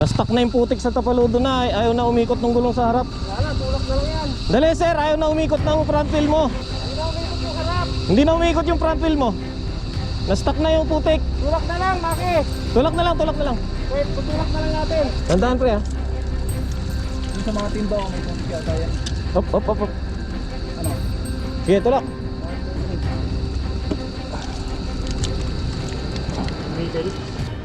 Na-stuck na yung putik sa tapaludo na. Ayaw na umikot ng gulong sa harap. Wala, tulak na lang yan. Dali sir, ayaw na umikot ng front wheel mo. Hindi na umikot yung harap. Hindi na umikot yung front wheel mo. Na-stuck na yung putik. Tulak na lang, Maki. Tulak na lang, tulak na lang. Wait, tutulak na lang natin. Tandaan pre ha. Yung sa mga timba, may kumpi ata yan. Hop, hop, hop, hop. Ano? Sige, tulak.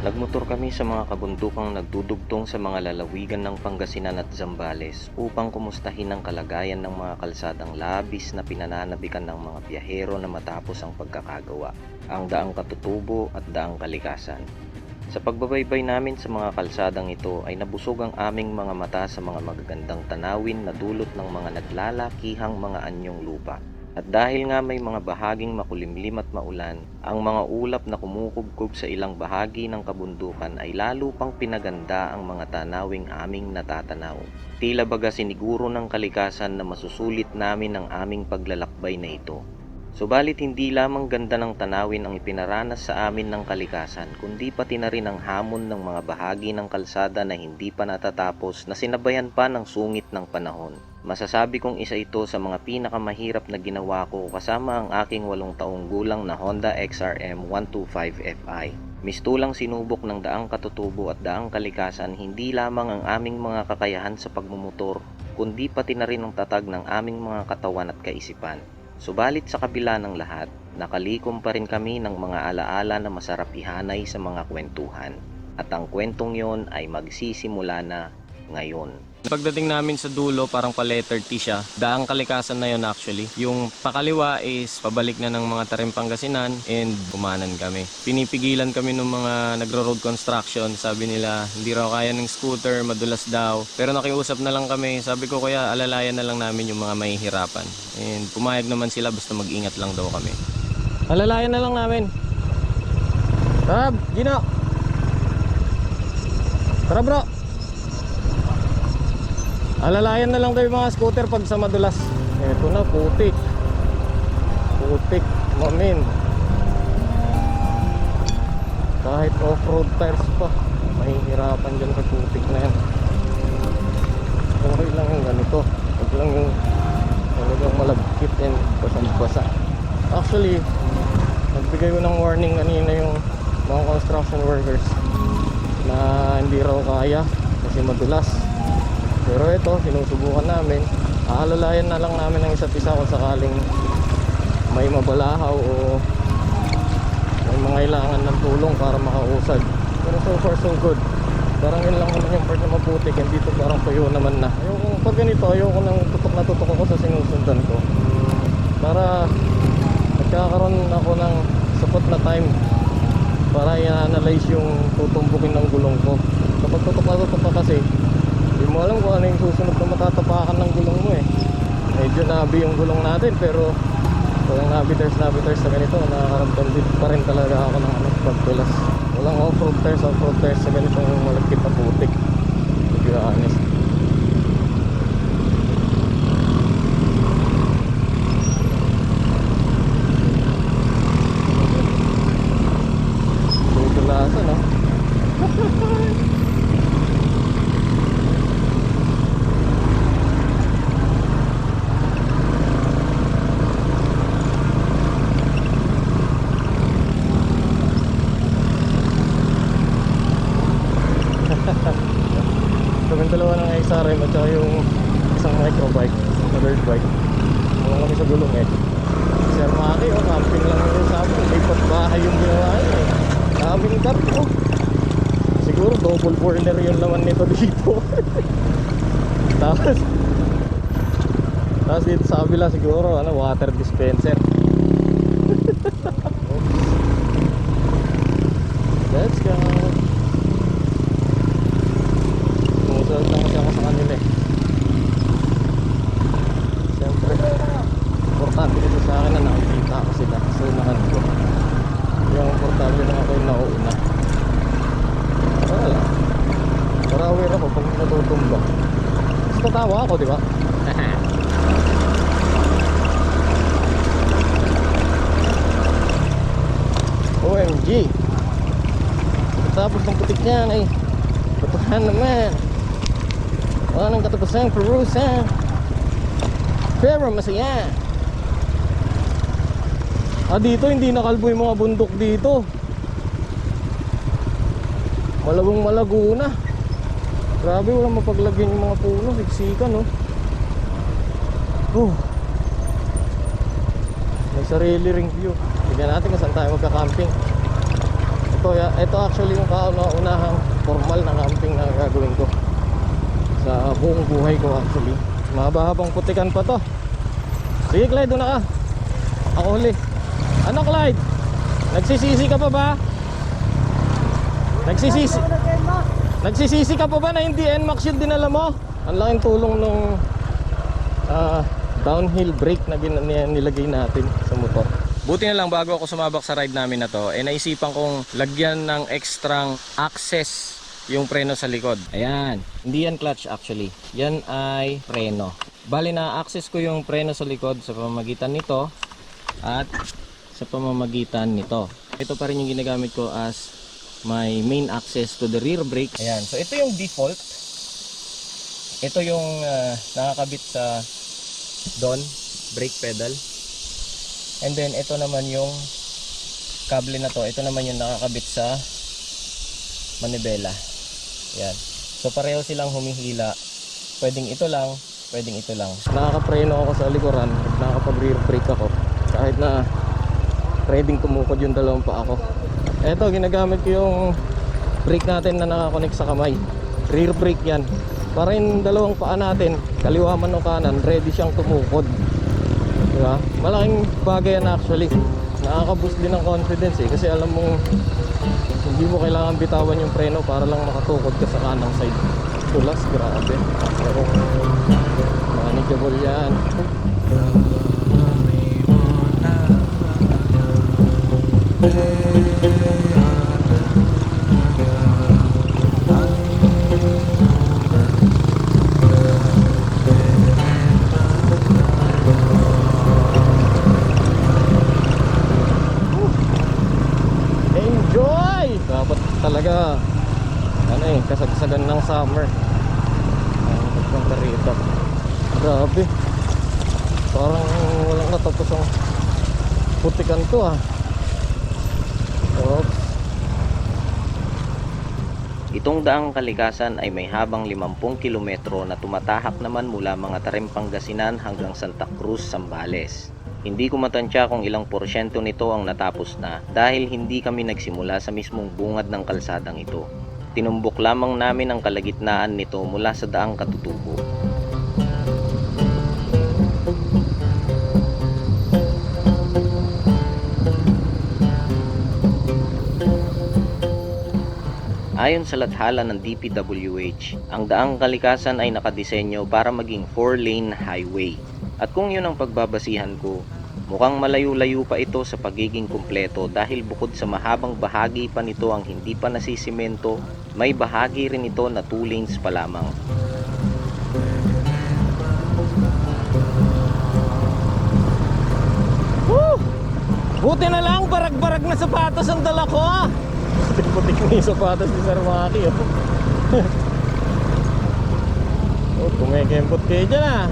Nagmotor kami sa mga kabundukang nagdudugtong sa mga lalawigan ng Pangasinan at Zambales upang kumustahin ang kalagayan ng mga kalsadang labis na pinananabikan ng mga biyahero na matapos ang pagkakagawa, ang Daang Katutubo at Daang Kalikasan. Sa pagbabaybay namin sa mga kalsadang ito ay nabusog ang aming mga mata sa mga magagandang tanawin na dulot ng mga naglalakihang mga anyong lupa. At dahil nga may mga bahaging makulimlim at maulan, ang mga ulap na kumukubkob sa ilang bahagi ng kabundukan ay lalo pang pinaganda ang mga tanawing aming natatanaw. Tila baga siniguro ng kalikasan na masusulit namin ang aming paglalakbay na ito. Subalit hindi lamang ganda ng tanawin ang ipinaranas sa amin ng kalikasan, kundi pati na rin ang hamon ng mga bahagi ng kalsada na hindi pa natatapos na sinabayan pa ng sungit ng panahon. Masasabi kong isa ito sa mga pinakamahirap na ginawa ko kasama ang aking 8 taong gulang na Honda XRM 125 Fi. Mistulang sinubok ng Daang Katutubo at Daang Kalikasan hindi lamang ang aming mga kakayahan sa pagmumotor, kundi pati na rin ang tatag ng aming mga katawan at kaisipan. Subalit sa kabila ng lahat, nakalikom pa rin kami ng mga alaala na masarap ihanay sa mga kwentuhan. At ang kwentong yon ay magsisimula na ngayon. Pagdating namin sa dulo, parang pa letter T siya. Daang Kalikasan na yun actually. Yung pakaliwa is pabalik na ng mga Tarim Pangasinan and kumanan kami. Pinipigilan kami ng mga nagro-road construction. Sabi nila hindi raw kaya ng scooter, madulas daw. Pero nakiusap na lang kami. Sabi ko kaya alalayan na lang namin yung mga mahihirapan. And pumayag naman sila basta mag-ingat lang daw kami. Alalayan na lang namin. Tara, Gino! Tara bro! Alalayan na lang tayo mga scooter pag sa madulas. Eto na, putik. Putik, mamin. Kahit off-road tires pa, mahihirapan dyan sa putik na yan. Okay lang yung ganito. Huwag lang yung talagang malagkit yan, basang-basa. Actually, nagbigay ko ng warning kanina yung mga construction workers na hindi raw kaya kasi madulas. Pero ito, sinusubukan namin. Aalalayan na lang namin ang isa't isa kung sakaling may mabalahaw o may mga kailangan ng tulong para makausad. Pero so far so good. Parang yun lang naman yung part na maputik. And dito parang tuyo naman na. Pag ganito, ayoko nang tutok na tutok ako sa sinusundan ko. Para nagkakaroon ako ng sapat na time para i-analyze yung tutumbukin ng gulong ko. Kapag tutok na tutok ka kasi, hindi mo alam kung ano yung susunod na matatapakan ng gulong mo eh. Medyo nabi yung gulong natin pero walang nabiters sa ganito. Nakakaramdam din pa rin talaga ako ng pagtulas. Walang off-road tires sa ganitong malagkit na putik, to be honest. Tutulasan no? Kaming dalawa ng XRM at saka yung isang microbike, na dirt bike. Mga kami sa gulong eh. Sir Maki, camping lang yung sabi. Lipat bahay yung ginawa niya eh. Kaming car ko. Siguro double burner yung laman nito dito. tapos dito sa kabila siguro water dispenser. Let's go. Sumusunod lang kasi ako sa kanila eh. Siyempre importante dito sa akin na nakikita ko sila sa unahan ko. Yung importante lang ako yung nauuna. Wala. Para aware ako pag natutumba. Mas tatawa ako, di ba? OMG. Tapos ng putik niyan eh. Batuhan naman. Wala nang katapusan, parusa. Pero masaya. Dito hindi nakalbo yung mga bundok dito. Malabong malago na. Grabe, walang mapaglagyan yung mga puno. Siksikan, no? May sarili ring view. Tignan natin kung saan tayo magka-camping. Ito actually yung kauna-unahang formal na camping na gagawin ko sa buong buhay ko actually. Mahaba-habang putikan pa to. Sige Clyde, doon na ka. Ako huli. Ano Clyde? Nagsisisi ka pa ba? Nagsisisi ka pa ba na hindi NMAX yung dinala mo? Ang laking tulong nung downhill brake na nilagay natin sa motor. Buti na lang bago ako sumabak sa ride namin na to, naisipan kong lagyan ng extrang access yung preno sa likod. Ayan, hindi yan clutch actually. Yan ay preno. Bali na access ko yung preno sa likod sa pamamagitan nito at sa pamamagitan nito. Ito pa rin yung ginagamit ko as my main access to the rear brake. Ayan, so ito yung default. Ito yung nakakabit sa doon, brake pedal. And then ito naman yung kable na to. Ito naman yung nakakabit sa manibela. Ayan. So pareho silang humihila. Pwedeng ito lang, pwedeng ito lang. Nakakapreno ako sa likuran, nakakapag rear brake ako. Kahit na ready tumukod yung dalawang pa ako. Ito, ginagamit ko yung brake natin na nakakonect sa kamay. Rear brake yan. Para yung dalawang paa natin, kaliwa man o kanan, ready siyang tumukod. Diba? Malaking bagay yan actually. Nakaka-boost din ng confidence eh. Kasi alam mong hindi mo kailangan bitawan yung preno para lang makatukod ka sa kanang side. Tulas, grabe. Pero manageable yan. Enjoy! Dapat talaga kasagsagan ng summer. Pagpunta rito. Grabe. Parang walang natapos ang putikan to ah. Oops. Itong daang kalikasan ay may habang 50 kilometro na tumatahak naman mula mga Tarim, Pangasinan hanggang Santa Cruz, Zambales. Hindi ko matansya kung ilang porsyento nito ang natapos na dahil hindi kami nagsimula sa mismong bungad ng kalsadang ito. Tinumbok lamang namin ang kalagitnaan nito mula sa daang katutubo. Ayon sa lathala ng DPWH, ang daang kalikasan ay nakadisenyo para maging 4-lane highway. At kung yun ang pagbabasihan ko, mukhang malayo-layo pa ito sa pagiging kumpleto dahil bukod sa mahabang bahagi pa nito ang hindi pa nasisimento, may bahagi rin ito na 2 lanes pa lamang. Woo! Buti na lang, barag-barag na sapatos ang dala ko ah! Putik-putik na yung sapatos ni Sir Maki oh. Oh, kumikempot kayo dyan ah.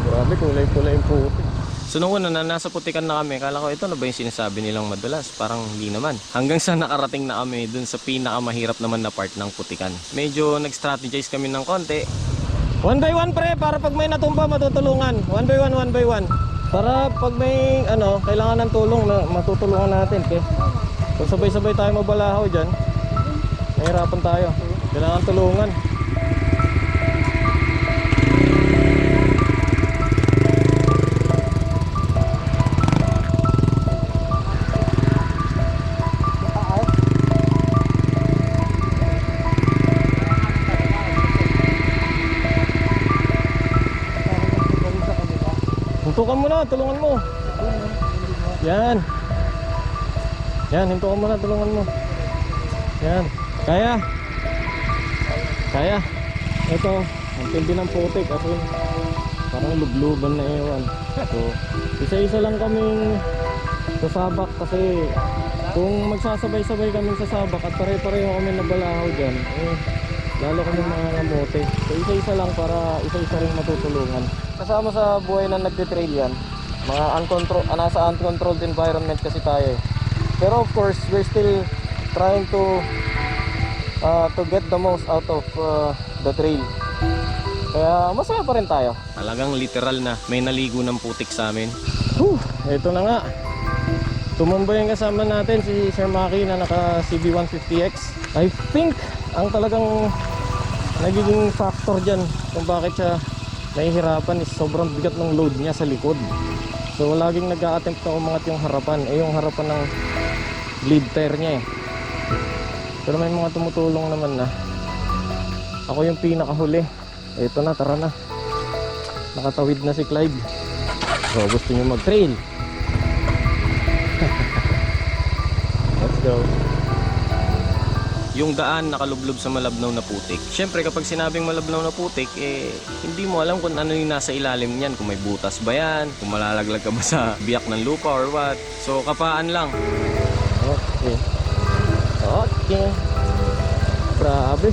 Grabe, kulay-kulay yung putik. So nung una na nasa putikan na kami, kala ko ito na ba yung sinasabi nilang madalas? Parang hindi naman. Hanggang sa nakarating na kami dun sa pinakamahirap naman na part ng putikan. Medyo nag-strategize kami ng konti. 1 by 1 pre, para pag may natumba matutulungan. 1 by 1, 1 by 1. Para pag may kailangan ng tulong na matutulungan natin. Okay? Kung sabay-sabay tayo mabalahaw dyan, mahirapan tayo. Kailangan tulungan. Hintukan mo na, tulungan mo. Yan. Yan, hintukan mo na, tulungan mo. Yan. Kaya. Kaya. Ito, ang tindi ng putik kasi parang lubluban na ewan. So, isa-isa lang kaming sasabak kasi Kung magsasabay-sabay kami sa sabak at pare-pareho kami nabalahaw dyan, lalo kami mga ngamote. So isa-isa lang para isa-isa rin matutulungan. Kasama sa buhay na nagtitrail yan, mga nasa uncontrolled environment kasi tayo. Pero of course, we're still trying to get the most out of the trail. Kaya masaya pa rin tayo. Talagang literal na may naligo ng putik sa amin. Ito na nga. Tumumbay yung kasama natin si Sir Maki na naka CB150X. I think ang talagang nagiging factor dyan kung bakit siya nahihirapan is sobrang bigat ng load niya sa likod. So laging nag-a-attempt na umangat yung harapan. Yung harapan ng bleed tire niya Pero may mga tumutulong naman na. Ako yung pinakahuli. Ito na, tara na. Nakatawid na si Clyde. So gusto niyo mag-trail? Let's go. Yung daan nakalublob sa malabnaw na putik. Siyempre kapag sinabing malabnaw na putik, hindi mo alam kung ano yung nasa ilalim niyan. Kung may butas ba yan, kung malalaglag ka ba sa biyak ng lupa or what. So kapaan lang. Okay. Okay. Grabe.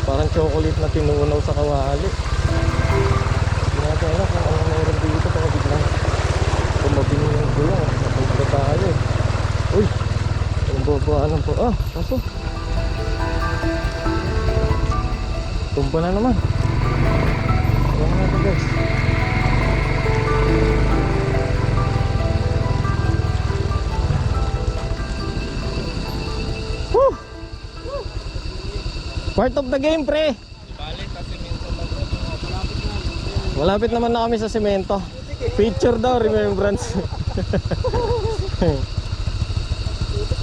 Parang chocolate na tinunaw sa kawali. Hindi natin alam kung ano mayroon dito pag biglang tumabing yung gulong. Napunta tayo. Uy! Ang babaanan po. Kaso tumpa na naman. Ayan na ito guys. Woo! Part of the game, pre. Malapit naman na kami sa semento. Picture daw, remembrance.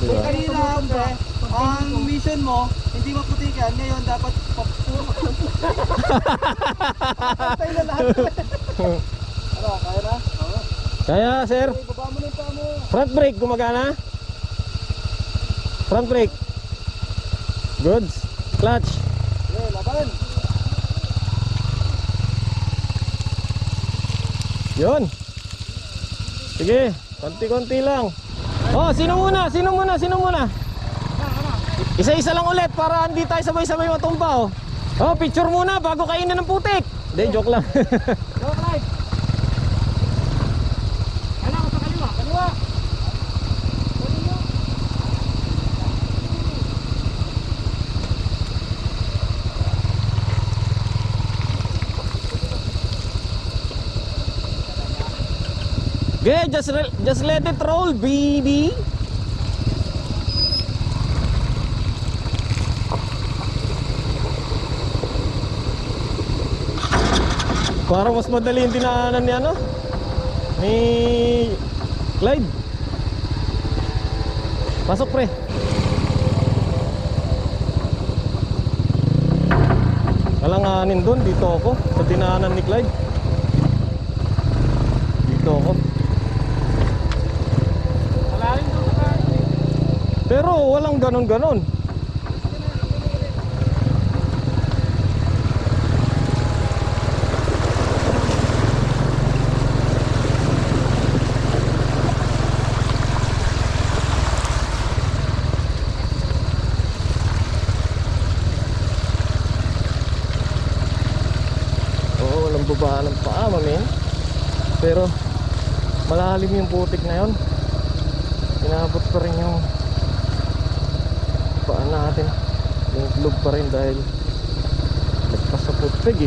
Diba? Kanina, pre, ang mission mo, hindi maputikan. Ngayon, dapat puro ka ng puti. Patay na lahat. Ano, kaya na? Kaya, sir. Baba mo na yung paa mo. Front brake, gumagana? Front brake. Goods. Clutch. Okay, laban. Yun. Sige, konti-konti lang. Sino muna? Sino muna? Sino muna? Isa-isa lang ulit para hindi tayo sabay-sabay matumba. Picture muna bago kainin ng putik. Hindi, joke lang. Go, Clyde. Ano ako sa kaliwa? Kaliwa. Okay, just let it roll, baby. Parang mas madali yung dinaanan ni ni Clyde. Pasok, pre. Kalanganin doon, dito ako sa dinaanan ni Clyde. Dito ako. Pero walang ganon-ganon. Walang babaan ng paa, mamin. Pero malalim yung putik na yun. Inabot pa rin yung paa natin, yung glove pa rin dahil nagpas sa putik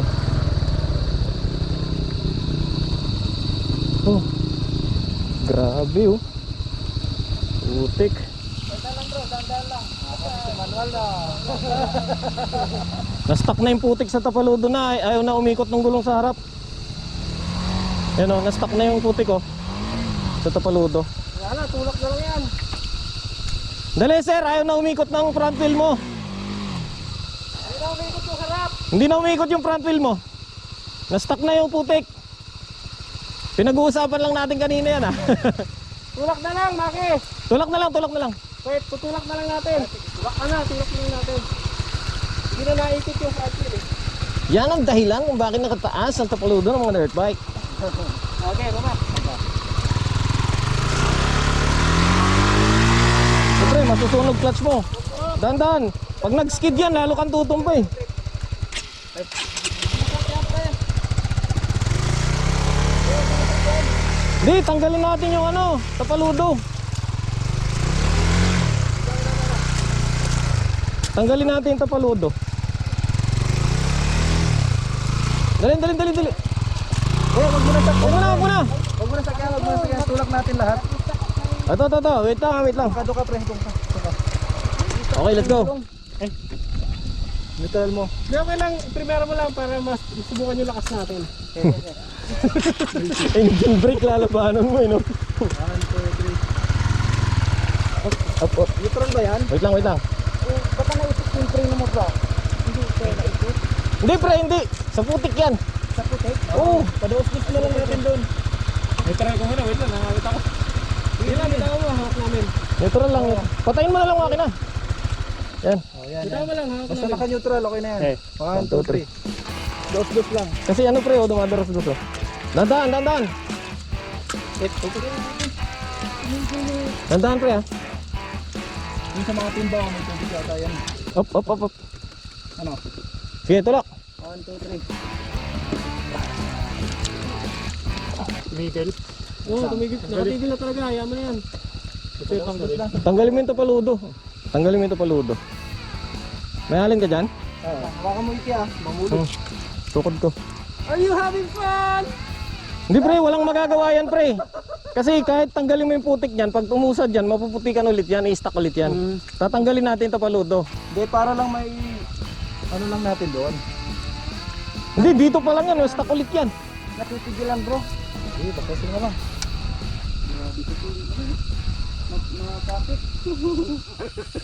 grabe putik. Dandan bro, dandan lang. Manual na. Na-stuck na yung putik sa tapaludo na, ayaw na umikot ng gulong sa harap. Yan na-stuck na yung putik sa tapaludo. Wala, tulak na lang yan. Dali sir, ayaw na umikot ng front wheel mo. Hindi na umikot yung harap. Hindi na umikot yung front wheel mo. Na-stuck na yung putik. Pinag-uusapan lang natin kanina yan Tulak na lang, Maki. Tulak na lang, tulak na lang. Wait, tutulak na lang natin. Tulak na lang natin. Hindi na naikot yung front wheel Yan ang dahilan kung bakit nakataas ang tapaludo ng mga dirt bike. Okay, baba. masusunog clutch mo. Dahan-dahan. Pag nag-skid yan, lalo kang tutumpay. Di, tanggalin natin yung ano, tapaludo. Tanggalin natin yung tapaludo. Dali. Wag mo na sakyan. Huwag mo na. Wag mo na sakyan. Tulak natin lahat. Ito. Wait lang. Kado ka, pre. Doon ka. Okay, let's go. Neutral mo. Di okay lang, primero mo lang para mas subukan yung lakas natin. Engine brake lalabanan mo, no? 1, 2, 3. Up. Neutral ba yan? Wait lang. Baka naisip yung train mo, bro. Hindi kayo naisip. Hindi, pre, hindi. Sa putik yan. Sa putik? Oo. Padauslis na lang natin doon. May try ko muna, wait lang, nakakita ko. Sige lang, kita mo, hawak namin. Neutral lang. Patayin mo na lang akin na. Yan. Kita mo lang, hawak Basta namin. naka-neutral, okay na yan. Okay. 1, 2, 3. Dos lang. Kasi ano, pre, dumadaras gusto. Dandan. Dandan, pre, ha. Yung sa mga timba, may tubig yata yan. Up. Ano? Sige, tulak. 1, 2, 3. Tumigil? Oo, tumigil. Nakatigil na talaga, ayaw mo na yan. Kasi tanggal lang. Tanggalin mo yung tapaludo. May halin ka dyan? Baka mo iki mamulot. Tukod ko. Are you having fun? Hindi, pre, walang magagawa yan, pre. Kasi kahit tanggalin mo yung putik niyan, pag tumusad yan, mapuputikan ulit yan, i-stack ulit yan. Tatanggalin natin yung tapaludo. Hindi, para lang may ano lang natin doon. Hindi, dito pa lang yan, stack ulit yan. Natitigilan, bro. Hindi, bakasin mo lang. Nakakapit.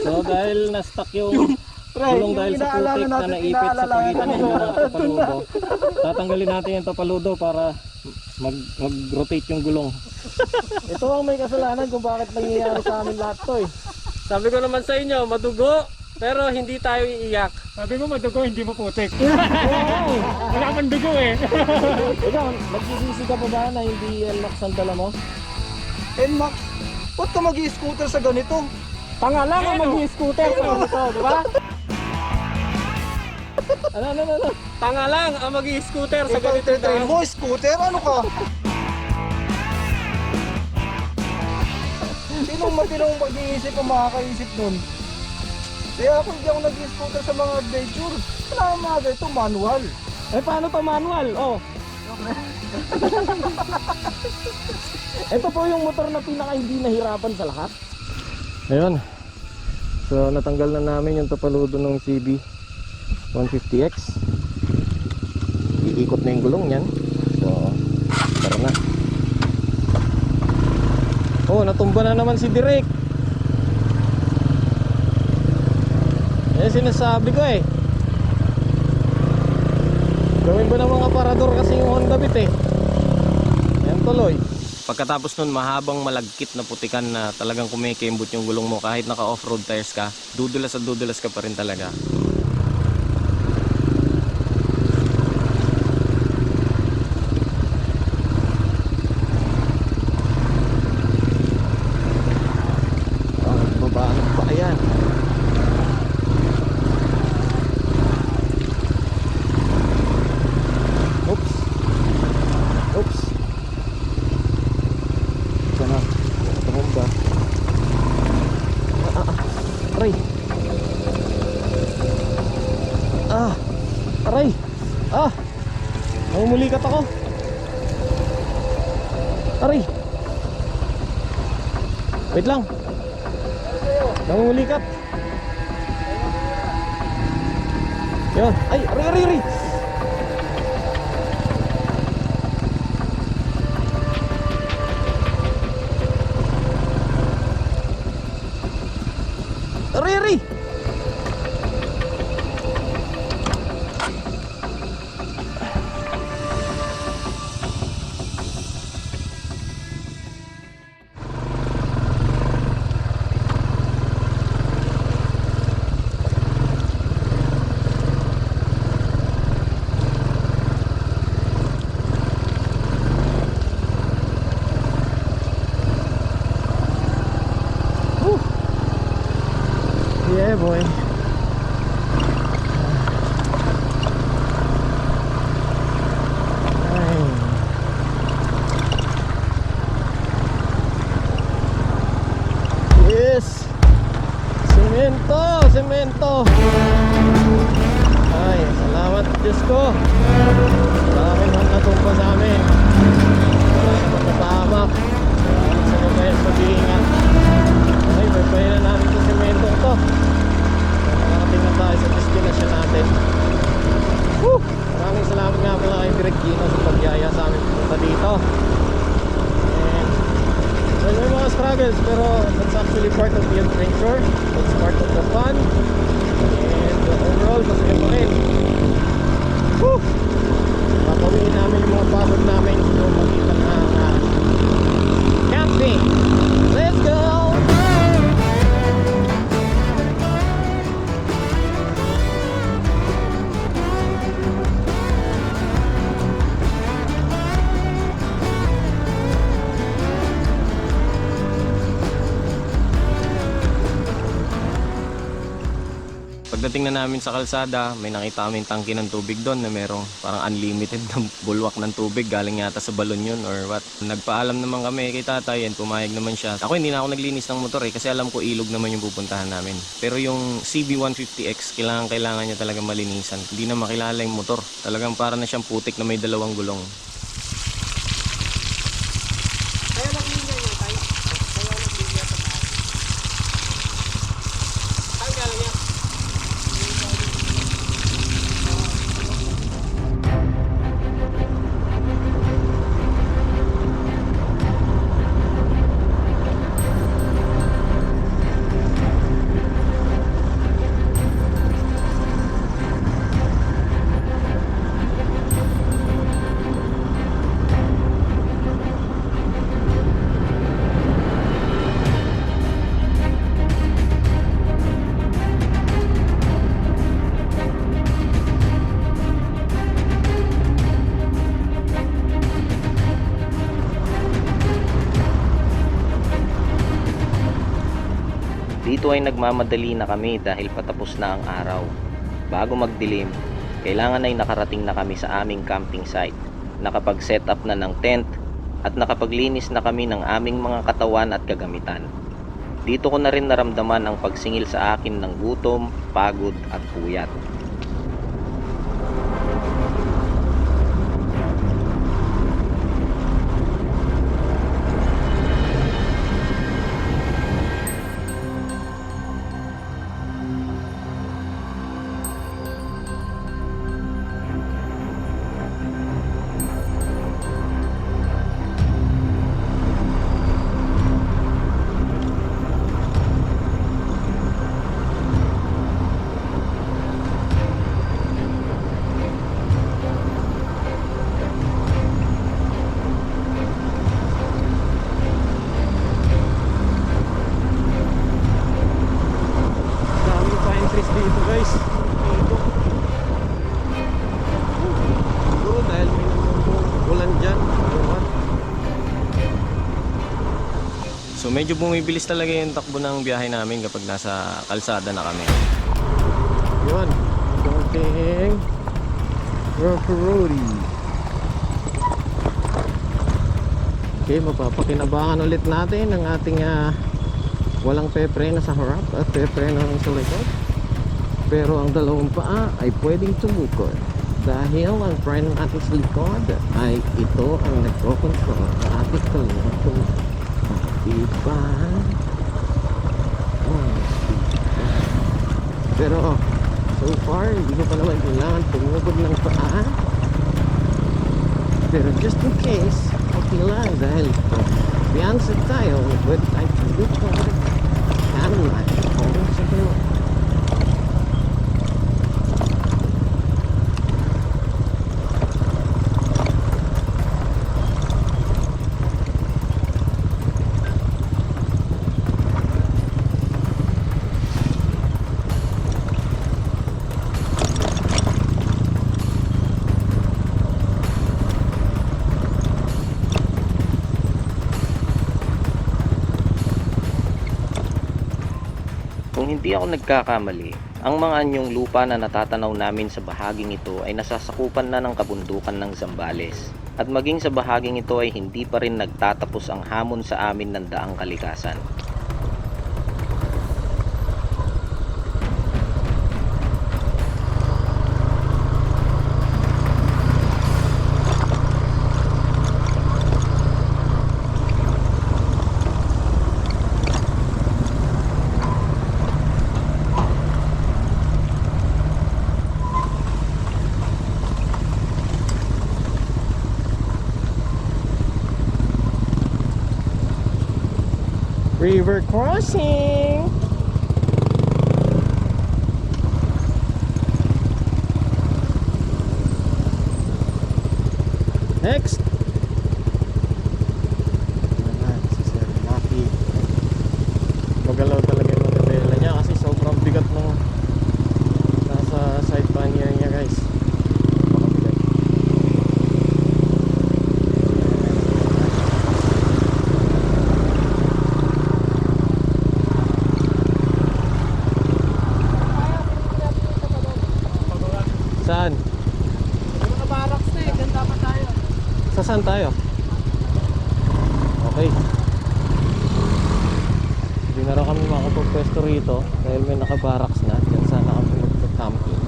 So dahil na-stuck yung gulong dahil sa putik na naipit sa pagitan ng mga tapaludo, tatanggalin natin yung tapaludo para mag-rotate yung gulong. Ito ang may kasalanan kung bakit nangyayari sa amin lahat to, eh. Sabi ko naman sa inyo, madugo, pero hindi tayo iiyak. Sabi mo madugo, hindi mo putik. Wala kang dugo eh. Ikaw, nagsisisi ka pa ba na hindi NMAX ang dala mo? NMAX, ba't ka mag-i-scooter sa ganito? Tanga lang ang mag-scooter sa ito, di ba? Ano? Tanga lang ang mag-i-scooter sa Ikaw, ganito train mo, scooter? Ano ka? Sinong matinong mag-iisip ang makakaisip nun? Kaya ako hindi ako nag-scooter sa mga adventure. Wala ang mga ganito, manual. Eh paano to manual? Oh. Ito po yung motor na pinaka hindi nahirapan sa lahat. Ayun. So natanggal na namin yung tapaludo ng CB 150X. Iikot na yung gulong niyan. So tara na. Oh, natumba na naman si Direk. Sinasabi ko, eh. Gawin ba ng mga parador kasi yung Honda Beat, eh. Yan tuloy. Pagkatapos nun, mahabang malagkit na putikan na talagang kumikembot yung gulong mo. Kahit naka off-road tires ka, dudulas at dudulas ka pa rin talaga. Babaan pa, ayan. Oops. Ito na. Tumumba. Aray. Aray. Namumulikat ako. Aray. Wait lang. Namumulikat. Yun. Ay, aray. Aray. boy. Ay. Yes! Semento! Semento! Ay, salamat Diyos ko. Marami naman natumpa sa amin. Marami naman napahamak. Sa babayan pag-iingat. Okay, babayan na namin itong semento ito. Nakarating na tayo sa destination natin. Woo! Maraming salamat nga pala kay Direk Gino sa pagyaya sa amin pumunta dito. And well, may mga struggles pero that's actually part of the adventure. That's part of the fun. And overall, masaya pa rin. Woo! Papawiin namin yung mga pagod namin so makita na camping. Let's go! Pagdating na namin sa kalsada, may nakita kaming tangke ng tubig doon na merong parang unlimited na bulwak ng tubig. Galing yata sa balon yun or what. Nagpaalam naman kami kay tatay and pumayag naman siya. Ako hindi na ako naglinis ng motor kasi alam ko ilog naman yung pupuntahan namin. Pero yung CB150X, kailangan niya talaga malinisan. Hindi na makilala yung motor. Talagang para na siyang putik na may dalawang gulong. Kaya naglinya niya tayo. Kaya naglinya sa tayo. Saan galing niya? Dito ay nagmamadali na kami dahil patapos na ang araw. Bago magdilim, kailangan ay nakarating na kami sa aming camping site. Nakapag-set up na ng tent at nakapaglinis na kami ng aming mga katawan at kagamitan. Dito ko na rin naramdaman ang pagsingil sa akin ng gutom, pagod at puyat. Dito guys, dito siguro dahil may ulan dyan. So medyo bumibilis talaga yung takbo ng biyahe namin kapag nasa kalsada na kami. Yun, konting road. Okay, mapapakinabangan ulit natin ang ating walang peprena sa harap at peprena sa likod. Pero ang dalawang paa ay pwedeng tumukod dahil ang preno natin sa likod ay ito ang nagko-control sa ating dalawang paa. Diba? Oh, diba? Pero so far hindi ko pa naman kailangan tumukod ng paa. Pero just in case, okay lang dahil biyansag tayo, pwede tayo tumukod kanan o sa kaliwa. hindi ako nagkakamali, ang mga anyong lupa na natatanaw namin sa bahaging ito ay nasasakupan na ng kabundukan ng Zambales. At maging sa bahaging ito ay hindi pa rin nagtatapos ang hamon sa amin ng daang kalikasan. River crossing. Next. Ayan, si Sir Maki. Magalaw talaga yung nabela niya kasi sobrang bigat nung nasa side pannier niya, guys. Napakabigat. Saan? Mga barracks na eh, ganda pa tayo. Sa saan tayo? Okay. Hindi na raw kami makapagpwesto rito dahil may nakabaraks na. Diyan sana kami magka-camping.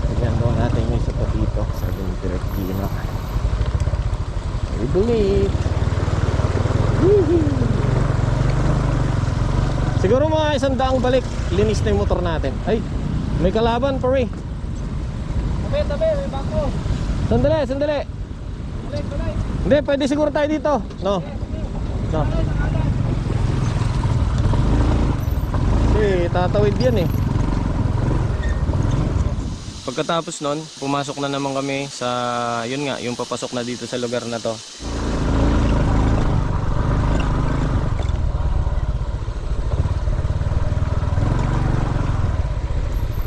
Tignan daw natin yung isa pa dito sa Direct Gino. I believe. Siguro mga 100 balik, linis na yung motor natin. Ay, may kalaban, pare. Tabi, may bangko. Sandali, sandali. Tuloy. Hindi, pwede siguro tayo dito. No. No. Kasi tatawid yan eh. Pagkatapos nun, pumasok na naman kami sa, yun nga, yung papasok na dito sa lugar na to.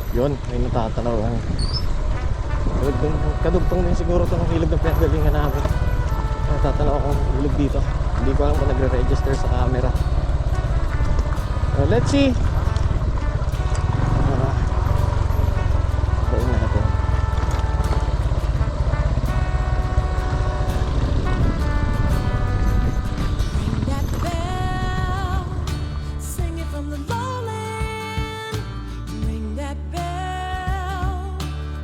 Yun, may natatanaw ang kadugtong din siguro itong ilog na pinagalingan namin. Natatanaw akong ilog dito. Hindi ko alam kung nagre-register sa camera. Let's see. Bain natin. Ring that bell, sing it from the lowland. Ring that bell,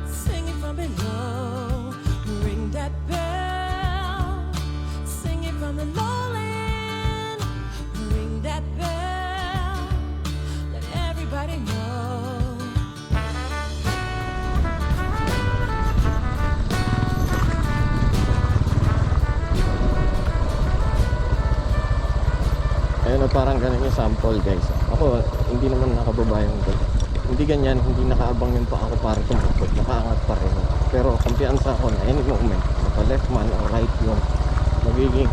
sing it from below. Ring that bell, sing it from the lowland. Ring that bell, let everybody know. Ayun o, parang ganun yung sample, guys. Ako, hindi naman nakababa yung goal. Hindi ganyan, hindi nakaabang yung paa ko para tumukod. Nakaangat pa rin. Pero kumpiyansa ako na any moment, naka left man o right yung magiging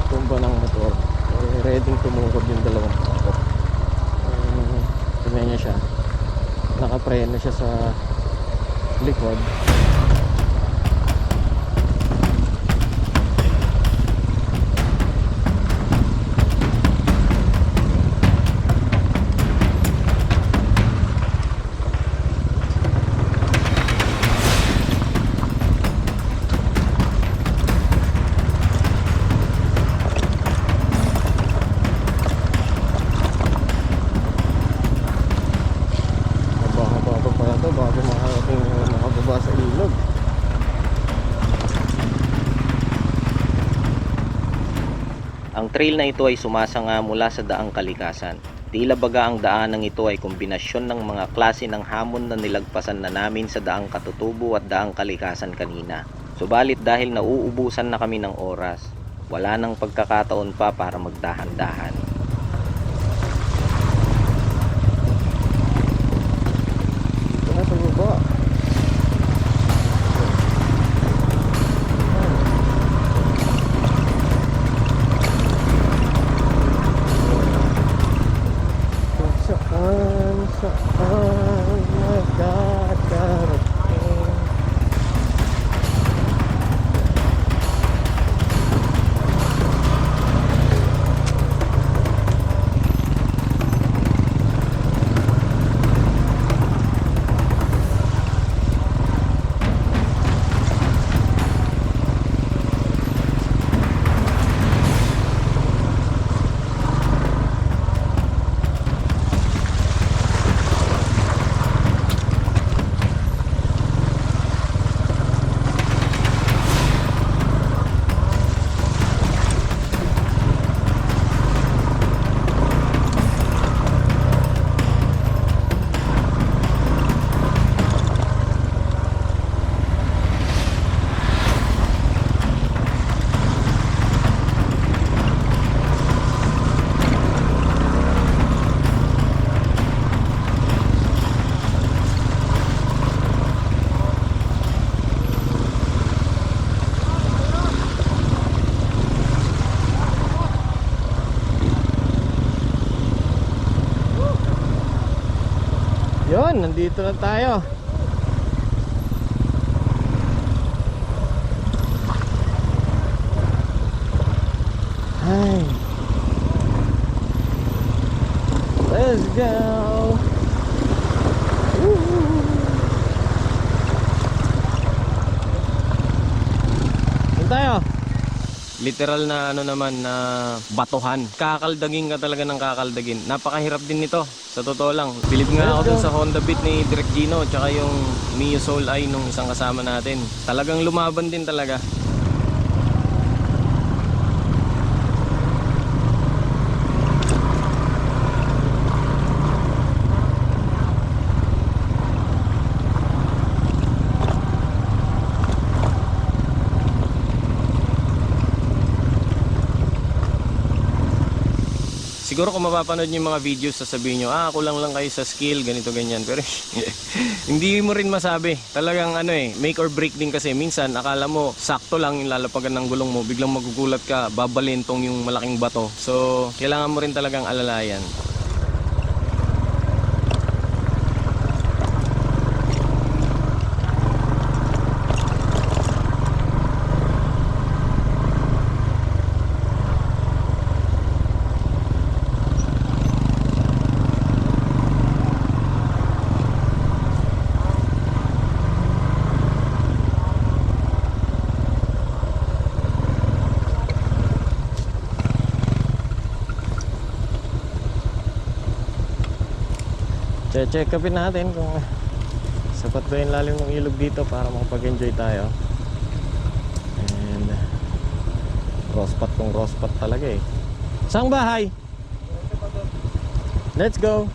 tumba ng motor. Ready tumukod yung dalawang paa ko. Tingnan niya siya. Nakapreno siya sa likod. Haba-haba pala to bago makababa sa ilog. Ang trail na ito ay sumasanga mula sa daang kalikasan. Tila baga ang daanang ito ay kombinasyon ng mga klase ng hamon na nilagpasan na namin sa daang Katutubo at daang kalikasan kanina. Subalit dahil nauubusan na kami ng oras, wala nang pagkakataon pa para magdahan-dahan. Ito na sa baba. Saan magkakarating? Yun, nandito na tayo. Ay. Let's go. Woo. Saan tayo? Literal na ano naman na batuhan. Kakaldagin ka talaga ng kakaldagin. Napakahirap din nito. Sa totoo lang. Bilib nga ako dun sa Honda Beat ni Direk Gino tsaka yung Mio Soul Eye nung isang kasama natin. Talagang lumaban din talaga. Siguro kung mapapanood niyo yung mga videos, sasabihin nyo, ako lang kayo sa skill, ganito, ganyan. Pero hindi mo rin masabi. Talagang ano make or break din kasi. Minsan, akala mo, sakto lang yung lalapagan ng gulong mo. Biglang magugulat ka, babalintong yung malaking bato. So, kailangan mo rin talagang alalayan. Check upin natin kung sapat ba yung lalim ng ilog dito para makapag-enjoy tayo. And crosspat kung crosspat talaga eh. Saang bahay? Let's go.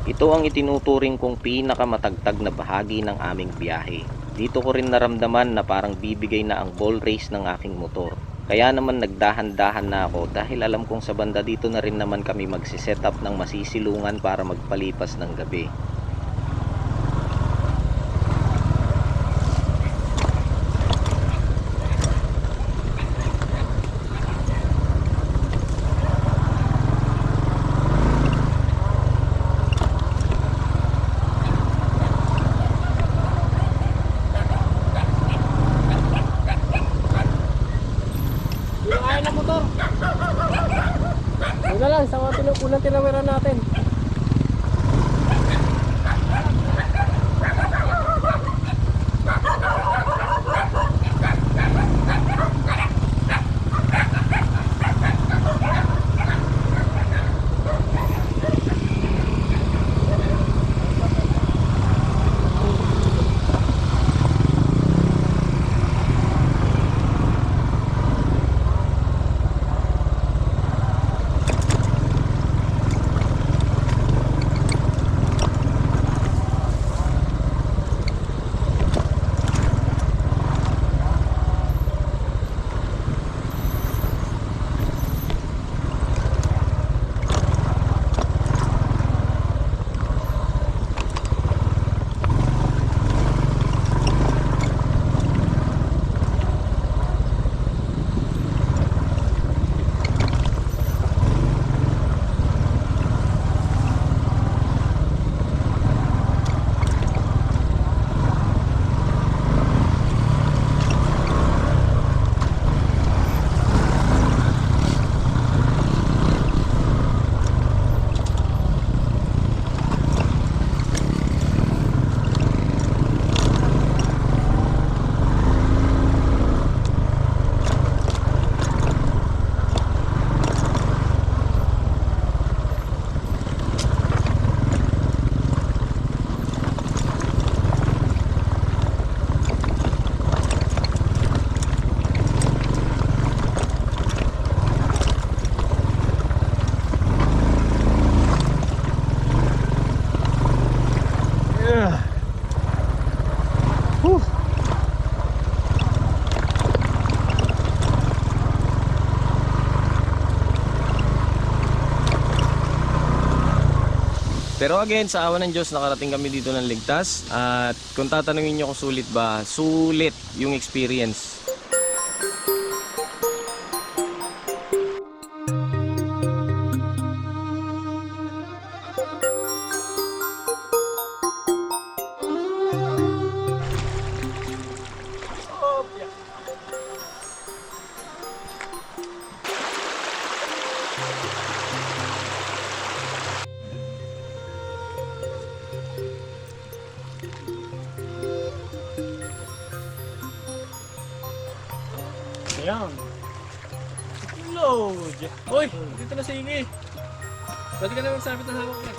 Ito ang itinuturing kong pinakamatagtag na bahagi ng aming biyahe. Dito ko rin naramdaman na parang bibigay na ang ball race ng aking motor. Kaya naman nagdahan-dahan na ako dahil alam kong sa banda dito na rin naman kami magsiset up ng masisilungan para magpalipas ng gabi. Yun na lang, sa mga unang tinawiran natin. Pero again, sa awa ng Diyos, nakarating kami dito ng ligtas. At kung tatanungin nyo kung sulit ba, sulit yung experience. Ayan. Load! Uy! Dito na sige! Pwede ka na magsabit ng hawak na.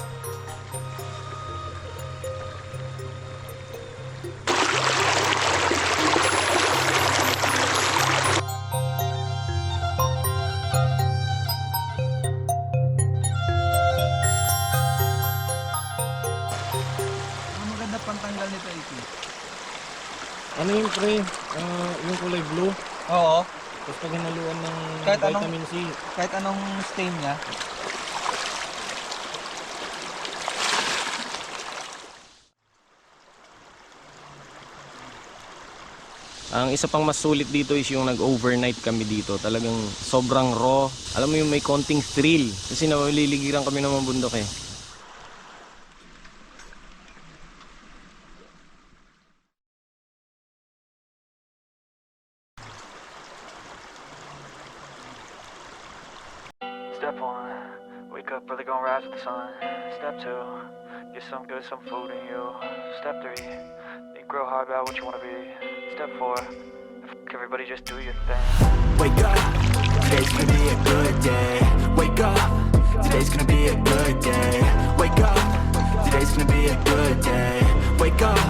Ang maganda pantanggal nito, Iki. Ano yung pre? Yung kulay blue. Oo. Tapos pag hinaluan ng Kahit anong- vitamin C. Kahit anong stain niya. Ang isa pang mas sulit dito is yung nag-overnight kami dito. Talagang sobrang raw. Alam mo yung may konting thrill. Kasi naliligiran kami ng mga bundok eh. Step 1, wake up early, gonna rise with the sun. Step 2, get some good, some food in you. Step 3, think real hard about what you wanna be. Step 4, everybody just do your thing. Wake up, today's gonna be a good day. Wake up, today's gonna be a good day. Wake up, today's gonna be a good day. Wake up,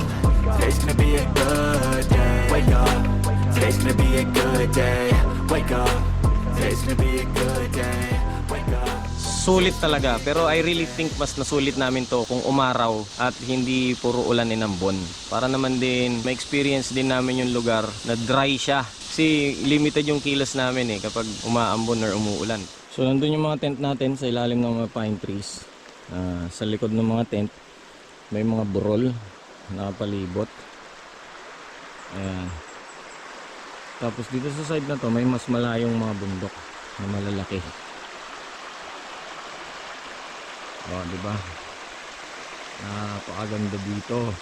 today's gonna be a good day. Wake up, today's gonna be a good day. Wake up, today's gonna be a good day. Wake up. Sulit talaga, pero I really think mas nasulit namin to kung umaraw at hindi puro ulan inambon. Para naman din ma-experience din namin yung lugar na dry siya. Kasi limited yung kilos namin eh kapag umaambon or umuulan. So nandun yung mga tent natin sa ilalim ng mga pine trees. Sa likod ng mga tent may mga burol nakapalibot. Ayan. Tapos dito sa side na to may mas malayong mga bundok na malalaki. Oh, di ba? Napakaganda dito.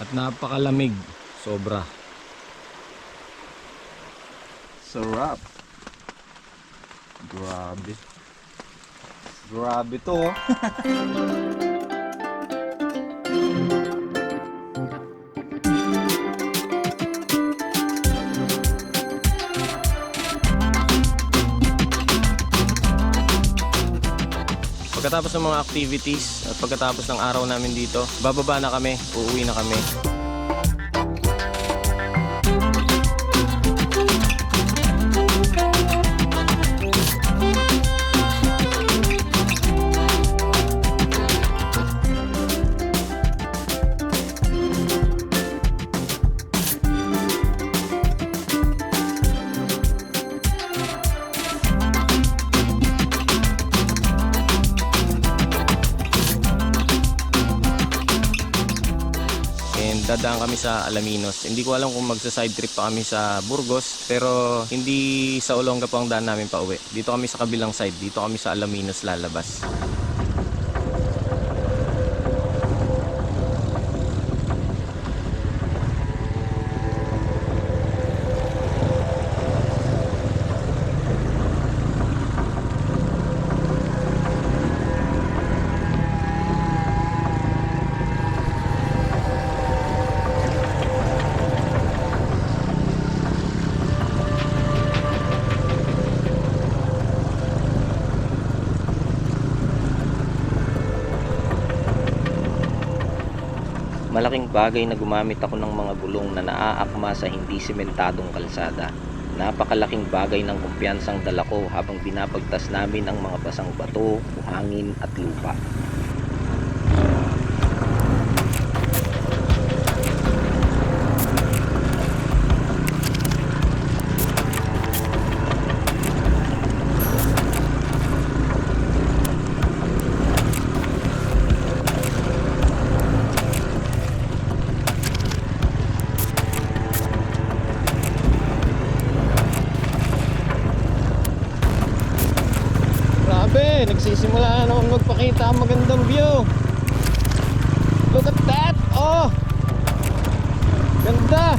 At napakalamig, sobra. Sarap. Grabe. Grabe to. Pagkatapos ng mga activities at pagkatapos ng araw namin dito, bababa na kami, uuwi na kami. Dadaan kami sa Alaminos. Hindi ko alam kung magsa-side trip pa kami sa Burgos, pero hindi sa Olonga pa ang daan namin pa uwi. Dito kami sa kabilang side, dito kami sa Alaminos lalabas. Malaking bagay na gumamit ako ng mga gulong na naaakma sa hindi sementadong kalsada. Napakalaking bagay ng kumpiyansang dala ko habang binabagtas namin ang mga basang bato, buhangin at lupa. Siyempre, nagsisimula na naman magpakita ang magandang view. Look at that! Oh! Ganda!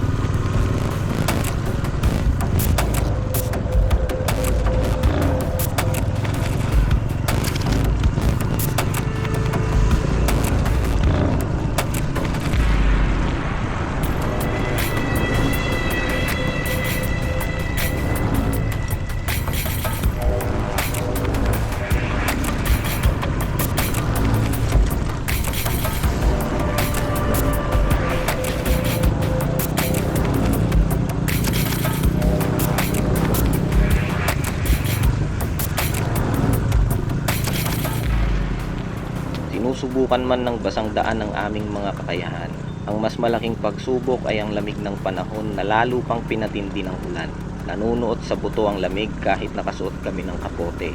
Sinusubukan man ng basang daan ng aming mga kakayahan. Ang mas malaking pagsubok ay ang lamig ng panahon na lalo pang pinatindi ng ulan. Nanunuot sa buto ang lamig kahit nakasuot kami ng kapote.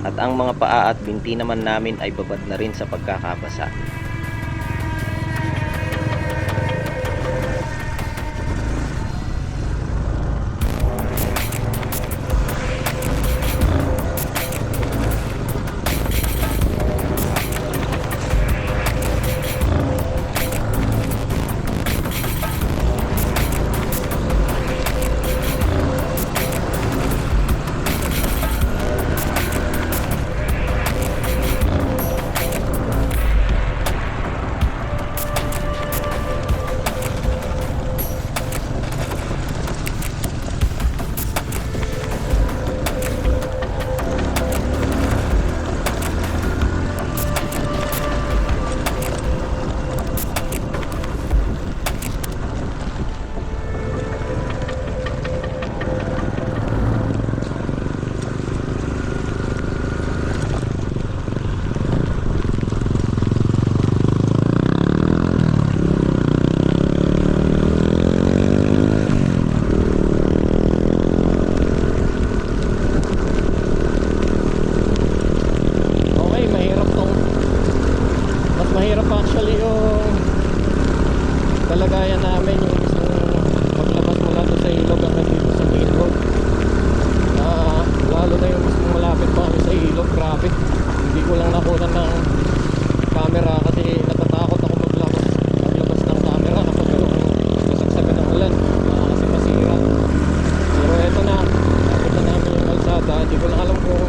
At ang mga paa at binti naman namin ay babad na rin sa pagkakabasa. kalagayan namin yung paglabas mula doon sa ilog hanggang dito sa main road. Lalo na yung mas malapit pa kami sa ilog, grabe. Hindi ko lang nakunan ng camera kasi natatakot ako maglabas ng camera kapag kasagsagan ng ulan, kasi masira. Pero eto na, abot na namin yung kalsada. Hindi ko lang alam kung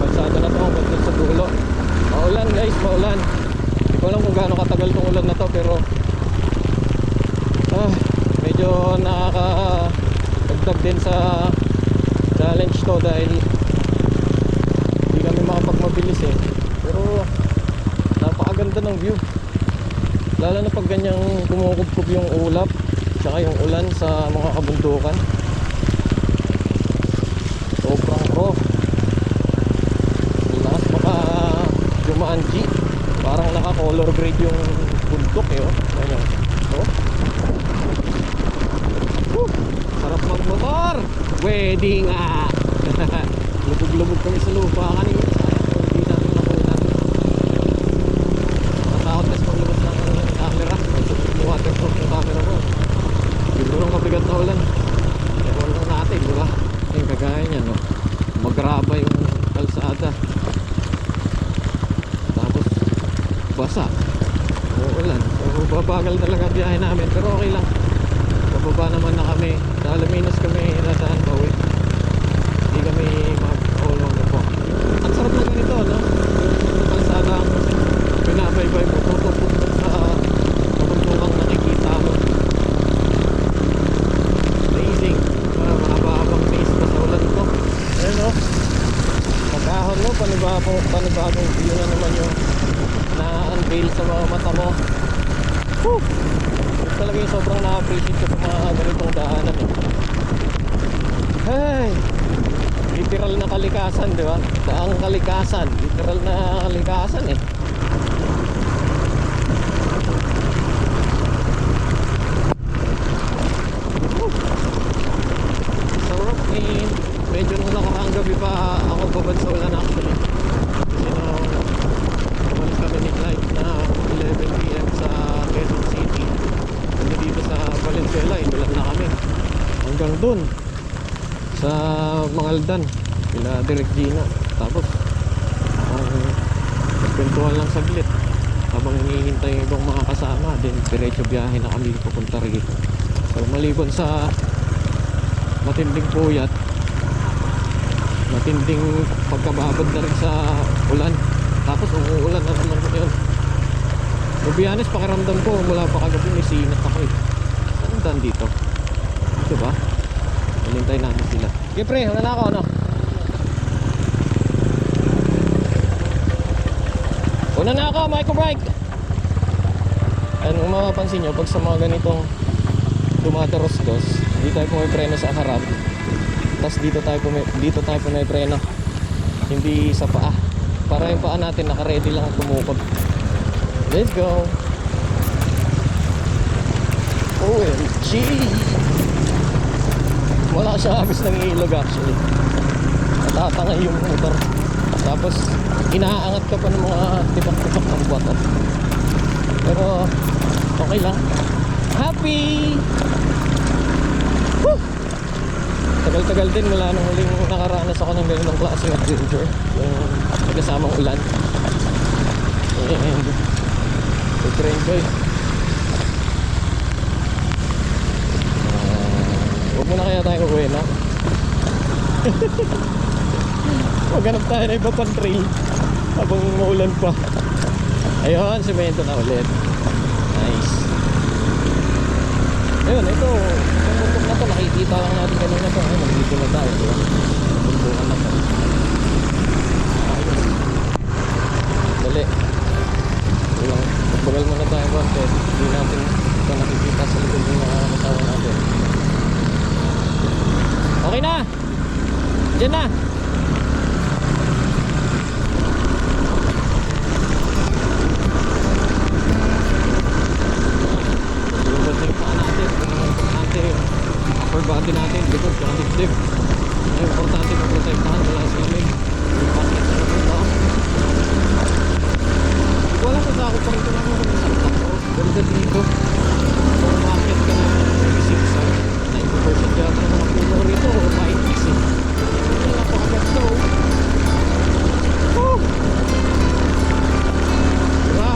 kalsada na to hanggang doon sa dulo. Maulan guys, maulan. Hindi ko alam kung gaano katagal tong ulan na to, pero medyo nakakadagdag din sa challenge to dahil hindi kami makapagmabilis pero napakaganda ng view, lalo na pag ganyang kumukubkub yung ulap tsaka yung ulan sa mga kabundukan. Sobrang raw, lakas maka dumaan G, parang naka color grade yung bundok ganyan. Sarap magmotor, pwede nga. Lubog-lubog kami sa lupa kanina, hindi natin nakunan. Natakot kasi maglabas ng camera, waterproof yung camera ko. Sigurong mabigat na ulan, ewan lang natin, diba? Yung kagaya niya, no? Magraba yung kalsada, tapos basa, uulan. So babagal talaga biyahe namin, pero okay lang. Bababa naman na kami, sa Alaminos kami nadaan pa uwi, hindi kami mag-all po. Ang sarap lang ganito, no? Yung kalsada ang binabaybay mo, tutupok sa kabundukang nakikita mo. Amazing, mahaba-habang face pa sa ulan ito. Ayun, no? Pagkahon mo, panibagong view na naman yung na-unveil sa mga mata mo. Woo! Talaga yung sobrang na-appreciate ko sa mga ganitong daanan Hey! Literal na kalikasan, di ba? Daang kalikasan, literal na kalikasan Sarap medyo nung nakaraang gabi pa ako babad sa ulan actually. Kasi nung kami ni Clyde na 11 PM sa Quezon City, dito sa Valenzuela, inulan na kami hanggang dun sa Mangaldan kila Direk Gino, tapos ang Kwentuhan lang saglit habang hinihintay yung ibang mga kasama, then diretso biyahe na kami papunta rito. So maliban sa matinding puyat, matinding pagkababad na rin sa ulan, tapos umuulan na naman ngayon. To be honest, pakiramdam ko mula pa kagabi may sinat ako eh. Saan daan dito? Diba? Hinintay namin sila. Okay pre, wala na ako ano? Una na ako, microbike! Ayun, kung mapapansin nyo, pag sa mga ganitong dumadarosdos, hindi tayo pumipreno sa harap. Tapos dito tayo pumipreno. Hindi sa paa. Para yung paa natin naka-ready lang kumukod. Let's go! OMG! Wala siya abis ng ilog actually. Natatangay yung motor. Tapos inaangat ka pa ng mga tipak-tipak ng bato. Pero okay lang. Happy! Woo! Tagal-tagal din mula nung huling nakaranas ako ng ganitong klaseng adventure. Yung nagkasamang ulan. And super enjoy. Huwag muna kaya tayo uuwi, no? Maghanap tayo na iba pang trail habang maulan pa. Ayun, semento na ulit. Nice. Ayun, ito yung bundok na to, nakikita lang natin kanina to. Ayun, nandito na tayo, diba? Bundukan na to. Ayun. Dali. Ilang, magbagal muna tayo konti. Hindi natin ito nakikita sa likod ng mga katawan natin. Okay na! Diyan na! Upper body natin, likod, saka dibdib. Ay, importante maprotektahan wala sa lamig. Yung packet na ito. Hindi ko alam kung sakot pa rin ito naman kung isang takbo. Ganda dito. Kung umakit ka na 90% yata ng mga puno rito o kahit easy. Ito napakaganda oh. Woo! Diba?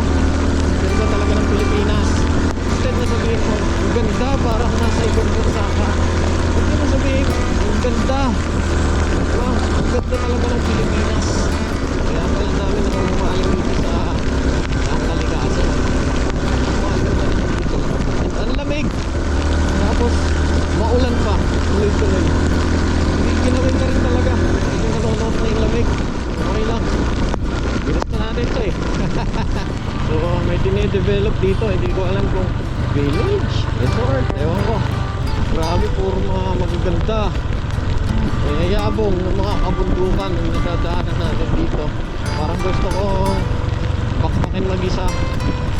Ganda talaga ng Pilipinas. Instead na sabihin mo, ang ganda parang nasa ibang bansa ka. Huwag mo sabihin, ang ganda. Wow, ang ganda talaga ng Pilipinas. Kaya pala namin nakumumaling dito sa kalikasan. Ang lamig. Tapos, maulan pa. Tuloy-tuloy. Hindi ginawin ka rin talaga. Hindi nanonood na yung lamig. Okay lang. Bilis na natin ito eh. So, may dine-develop dito. Hindi ko alam kung village, resort, ewan ko. Grabe, puro mga magaganda. Yabong ng mga kabundukan yung nadadaanan natin dito. Parang gusto kong bakbakin mag-isa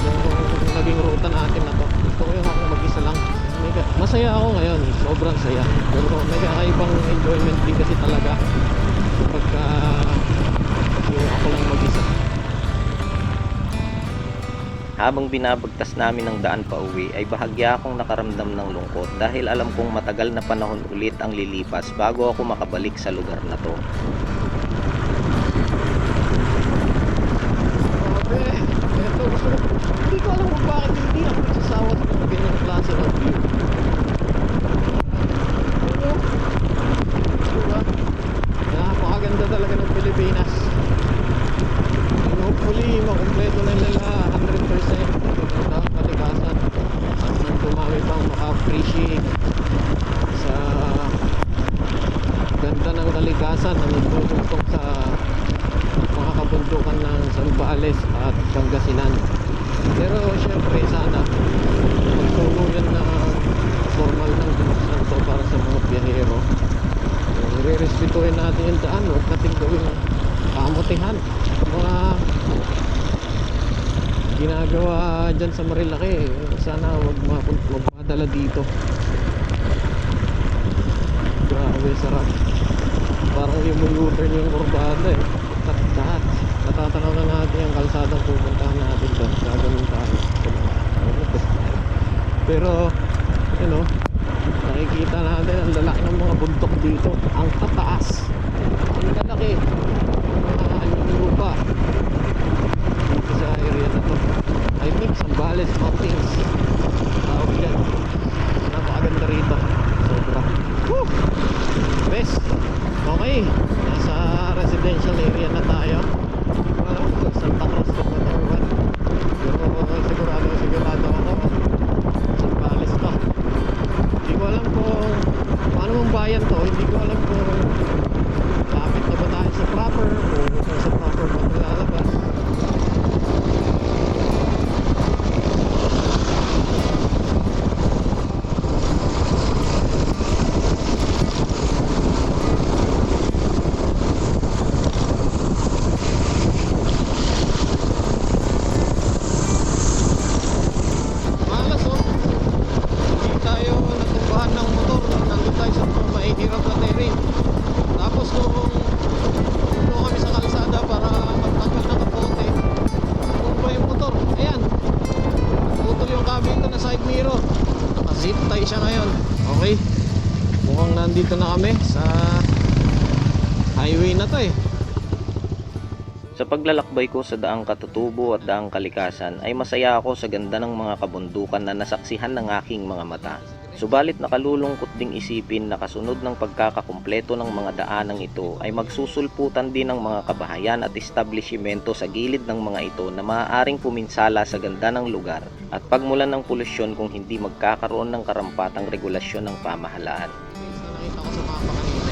yung naging ruta natin na to. Gusto ko yung ako mag-isa lang. Masaya ako ngayon, sobrang saya. Pero may kakaibang enjoyment din kasi talaga pagka yung ako lang mag-isa. Habang binabagtas namin ng daan pa uwi ay bahagya akong nakaramdam ng lungkot dahil alam kong matagal na panahon ulit ang lilipas bago ako makabalik sa lugar na to. Hindi ko alam kung bakit hindi ako nagsasawa sa mga ganyan klase ng view. Diba? Napakaganda talaga ng Pilipinas. And hopefully makumpleto na nila 100% ang kalikasan at nang tumami pang maka-appreciate sa ganda ng kalikasan na nagtutugtog sa mga kabundukan ng Zambales at Pangasinan. Pero syempre sana magtuluyan na formal ng binuksan to para sa mga biyahero. I-respetuhin natin yung daan, huwag natin gawin kamutihan. Mga ginagawa dyan sa Marilaki, sana huwag magpadala dito. Grabe, sarap. Parang yung U-turn yung kurbada eh. Lahat. Natatanaw na natin yung kalsadang pupuntahan natin doon. Gagawin tayo. Pero, you know, nakikita natin ang lalaki ng mga bundok dito. Ang tataas. Ang lalaki. Mga lupa. na tayo. Hindi ko alam kung Santa Cruz to or what. Pero sigurado ako Zambales to. Hindi ko alam kung paano mong bayan to. Hindi ko alam kung lapit na ba tayo sa proper o kung sa proper ba ito lalabas. Malas oh. Hindi tayo natumbahan ng motor. Nandun tayo sa mga mahihirap na terrain. Tapos nung kami sa kalsada para magtanggal ng kapote, tumba yung motor. Ayan. Putol yung cabin ko na side mirror. Naka-zip tie siya ngayon. Okay. Mukhang nandito na kami sa highway na to eh. Sa paglalakbay ko sa daang Katutubo at daang Kalikasan ay masaya ako sa ganda ng mga kabundukan na nasaksihan ng aking mga mata. Subalit nakalulungkot ding isipin na kasunod ng pagkakakumpleto ng mga daanang ito ay magsusulputan din ng mga kabahayan at establishmento sa gilid ng mga ito na maaaring puminsala sa ganda ng lugar at pagmulan ng polusyon kung hindi magkakaroon ng karampatang regulasyon ng pamahalaan. Nakita ko sa mapa kanina.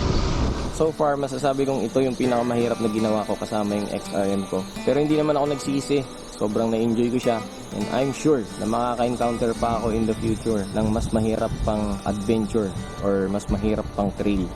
So far, masasabi kong ito yung pinakamahirap na ginawa ko kasama yung XRM ko. Pero hindi naman ako nagsisi. Sobrang na-enjoy ko siya. And I'm sure na makaka-encounter pa ako in the future ng mas mahirap pang adventure or mas mahirap pang trail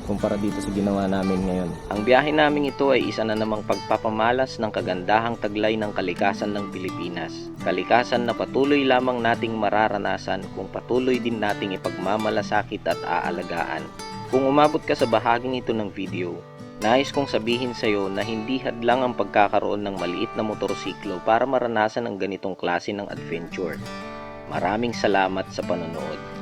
kumpara dito sa ginawa namin ngayon. Ang biyahe naming ito ay isa na namang pagpapamalas ng kagandahang taglay ng kalikasan ng Pilipinas. Kalikasan na patuloy lamang nating mararanasan kung patuloy din nating ipagmamalasakit at aalagaan. Kung umabot ka sa bahaging ito ng video, nais kong sabihin sa iyo na hindi hadlang ang pagkakaroon ng maliit na motorsiklo para maranasan ang ganitong klase ng adventure. Maraming salamat sa panonood.